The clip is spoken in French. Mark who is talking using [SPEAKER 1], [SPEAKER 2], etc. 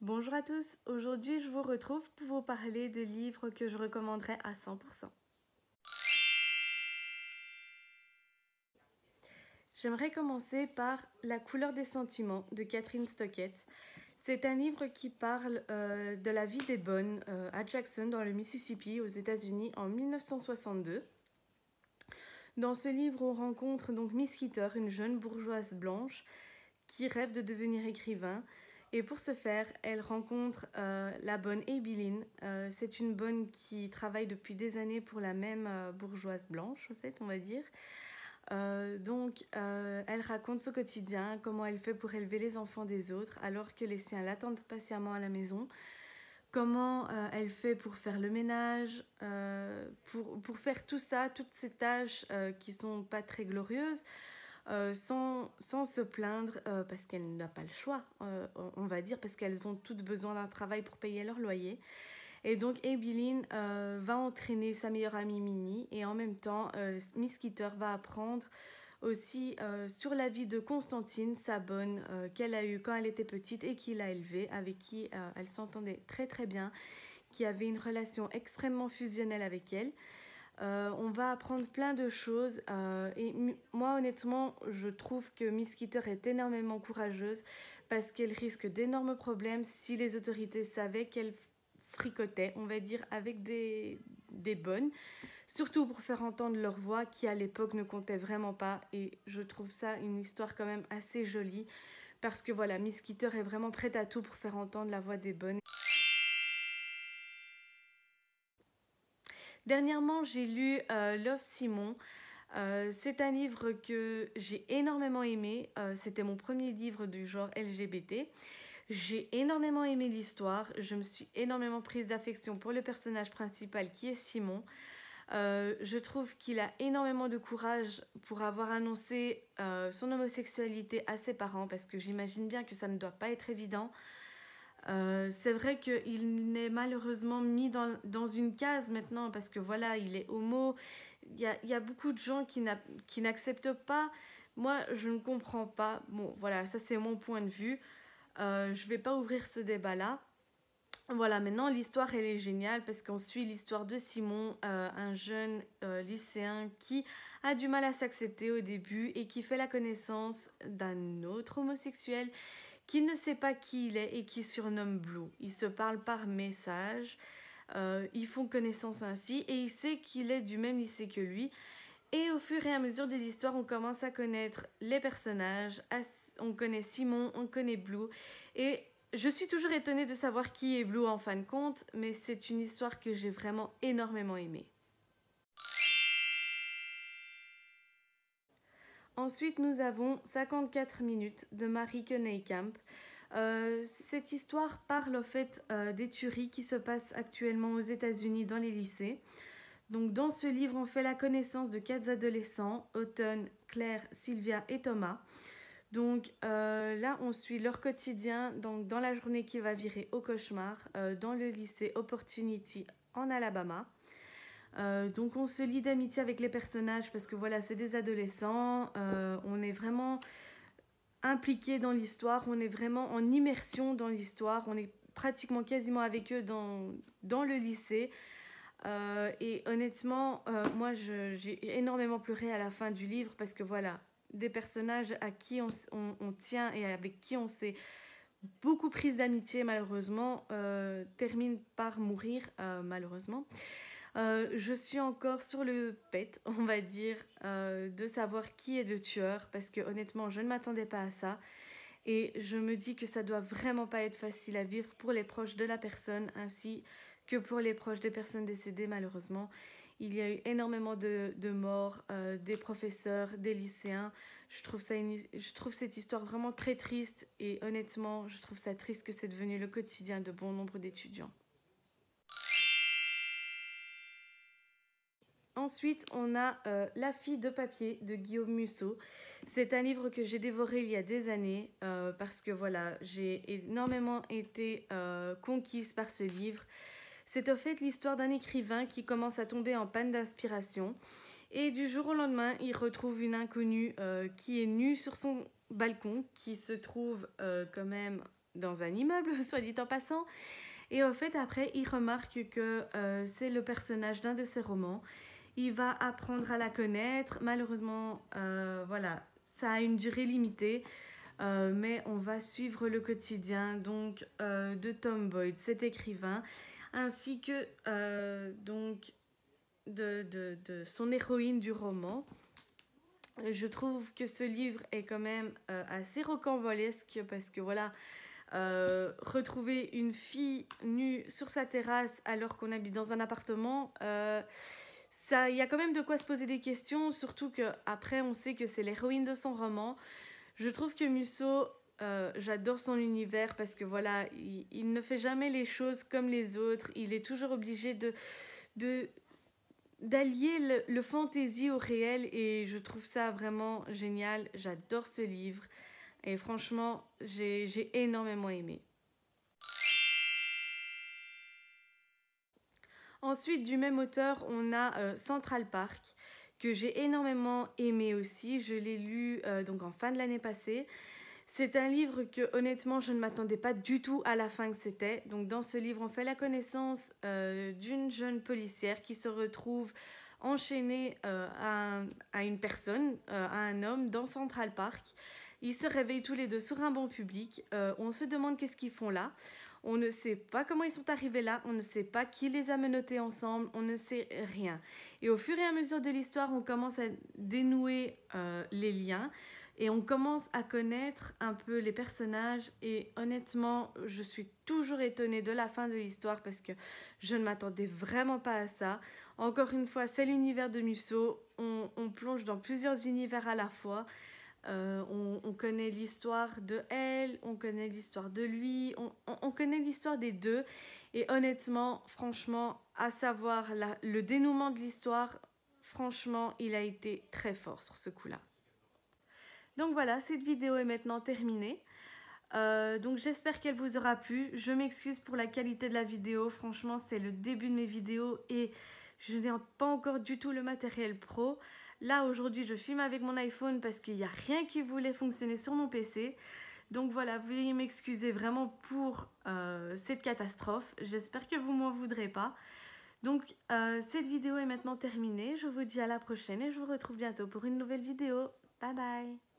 [SPEAKER 1] Bonjour à tous, aujourd'hui je vous retrouve pour vous parler de livres que je recommanderais à 100%. J'aimerais commencer par La couleur des sentiments de Catherine Stockett. C'est un livre qui parle de la vie des bonnes à Jackson dans le Mississippi aux États-Unis en 1962. Dans ce livre, on rencontre donc Miss Keeter, une jeune bourgeoise blanche qui rêve de devenir écrivain. Et pour ce faire, elle rencontre la bonne Abilene. C'est une bonne qui travaille depuis des années pour la même bourgeoise blanche, en fait, on va dire. Elle raconte son quotidien, comment elle fait pour élever les enfants des autres alors que les siens l'attendent patiemment à la maison. Comment elle fait pour faire le ménage, pour faire tout ça, toutes ces tâches qui sont pas très glorieuses. Sans se plaindre parce qu'elle n'a pas le choix, on va dire, parce qu'elles ont toutes besoin d'un travail pour payer leur loyer. Et donc Abilene va entraîner sa meilleure amie Minnie et en même temps Miss Keeter va apprendre aussi sur la vie de Constantine, sa bonne qu'elle a eue quand elle était petite et qui l'a élevée, avec qui elle s'entendait très très bien, qui avait une relation extrêmement fusionnelle avec elle. On va apprendre plein de choses et moi honnêtement je trouve que Miss Keeter est énormément courageuse parce qu'elle risque d'énormes problèmes si les autorités savaient qu'elle fricotait, on va dire, avec des bonnes, surtout pour faire entendre leur voix qui à l'époque ne comptait vraiment pas. Et je trouve ça une histoire quand même assez jolie parce que voilà, Miss Keeter est vraiment prête à tout pour faire entendre la voix des bonnes. Dernièrement, j'ai lu Love Simon. C'est un livre que j'ai énormément aimé. C'était mon premier livre du genre LGBT. J'ai énormément aimé l'histoire. Je me suis énormément prise d'affection pour le personnage principal qui est Simon. Je trouve qu'il a énormément de courage pour avoir annoncé son homosexualité à ses parents parce que j'imagine bien que ça ne doit pas être évident. C'est vrai qu'il n'est malheureusement mis dans une case maintenant parce que voilà, il est homo. Il y a beaucoup de gens qui n'acceptent pas. Moi, je ne comprends pas. Bon, voilà, ça c'est mon point de vue. Je ne vais pas ouvrir ce débat-là. Voilà, maintenant l'histoire elle est géniale parce qu'on suit l'histoire de Simon, un jeune lycéen qui a du mal à s'accepter au début et qui fait la connaissance d'un autre homosexuel qui ne sait pas qui il est et qui surnomme Blue. Ils se parlent par message, ils font connaissance ainsi et il sait qu'il est du même lycée que lui. Et au fur et à mesure de l'histoire, on commence à connaître les personnages, on connaît Simon, on connaît Blue. Et je suis toujours étonnée de savoir qui est Blue en fin de compte, mais c'est une histoire que j'ai vraiment énormément aimée. Ensuite, nous avons 54 minutes de Marie Camp. Cette histoire parle au fait des tueries qui se passent actuellement aux États-Unis dans les lycées. Donc, dans ce livre, on fait la connaissance de 4 adolescents, Autumn, Claire, Sylvia et Thomas. Donc là, on suit leur quotidien dans la journée qui va virer au cauchemar dans le lycée Opportunity en Alabama. Donc on se lie d'amitié avec les personnages parce que voilà, c'est des adolescents, on est vraiment impliqué dans l'histoire, on est vraiment en immersion dans l'histoire, on est pratiquement quasiment avec eux dans le lycée. Et honnêtement, moi j'ai énormément pleuré à la fin du livre parce que voilà, des personnages à qui on tient et avec qui on s'est beaucoup prise d'amitié malheureusement terminent par mourir malheureusement. Je suis encore sur le pet, on va dire, de savoir qui est le tueur parce que honnêtement je ne m'attendais pas à ça. Et je me dis que ça doit vraiment pas être facile à vivre pour les proches de la personne ainsi que pour les proches des personnes décédées malheureusement. Il y a eu énormément de morts, des professeurs, des lycéens. Je trouve cette histoire vraiment très triste et honnêtement, je trouve ça triste que c'est devenu le quotidien de bon nombre d'étudiants. Ensuite, on a La fille de papier de Guillaume Musso. C'est un livre que j'ai dévoré il y a des années parce que voilà, j'ai énormément été conquise par ce livre. C'est au fait l'histoire d'un écrivain qui commence à tomber en panne d'inspiration et du jour au lendemain, il retrouve une inconnue qui est nue sur son balcon, qui se trouve quand même dans un immeuble, soit dit en passant. Et au fait, après, il remarque que c'est le personnage d'un de ses romans. Il va apprendre à la connaître. Malheureusement, voilà, ça a une durée limitée. Mais on va suivre le quotidien donc, de Tom Boyd, cet écrivain, ainsi que donc de son héroïne du roman. Je trouve que ce livre est quand même assez rocambolesque parce que voilà, retrouver une fille nue sur sa terrasse alors qu'on habite dans un appartement, ça, il y a quand même de quoi se poser des questions, surtout qu'après on sait que c'est l'héroïne de son roman. Je trouve que Musso, j'adore son univers parce que voilà, il ne fait jamais les choses comme les autres. Il est toujours obligé de d'allier le fantasy au réel et je trouve ça vraiment génial. J'adore ce livre et franchement, j'ai énormément aimé. Ensuite, du même auteur, on a Central Park, que j'ai énormément aimé aussi. Je l'ai lu donc en fin de l'année passée. C'est un livre que honnêtement je ne m'attendais pas du tout à la fin que c'était. Donc dans ce livre on fait la connaissance d'une jeune policière qui se retrouve enchaînée à une personne, à un homme dans Central Park. Ils se réveillent tous les deux sur un banc public. On se demande qu'est-ce qu'ils font là. On ne sait pas comment ils sont arrivés là, on ne sait pas qui les a menottés ensemble, on ne sait rien. Et au fur et à mesure de l'histoire, on commence à dénouer les liens. Et on commence à connaître un peu les personnages et honnêtement, je suis toujours étonnée de la fin de l'histoire parce que je ne m'attendais vraiment pas à ça. Encore une fois, c'est l'univers de Musso, on plonge dans plusieurs univers à la fois. On connaît l'histoire de elle, on connaît l'histoire de lui, on connaît l'histoire des deux. Et honnêtement, franchement, à savoir le dénouement de l'histoire, franchement, il a été très fort sur ce coup-là. Donc voilà, cette vidéo est maintenant terminée. Donc j'espère qu'elle vous aura plu. Je m'excuse pour la qualité de la vidéo. Franchement, c'est le début de mes vidéos et je n'ai pas encore du tout le matériel pro. Là, aujourd'hui, je filme avec mon iPhone parce qu'il n'y a rien qui voulait fonctionner sur mon PC. Donc voilà, veuillez m'excuser vraiment pour cette catastrophe. J'espère que vous m'en voudrez pas. Donc cette vidéo est maintenant terminée. Je vous dis à la prochaine et je vous retrouve bientôt pour une nouvelle vidéo. Bye bye!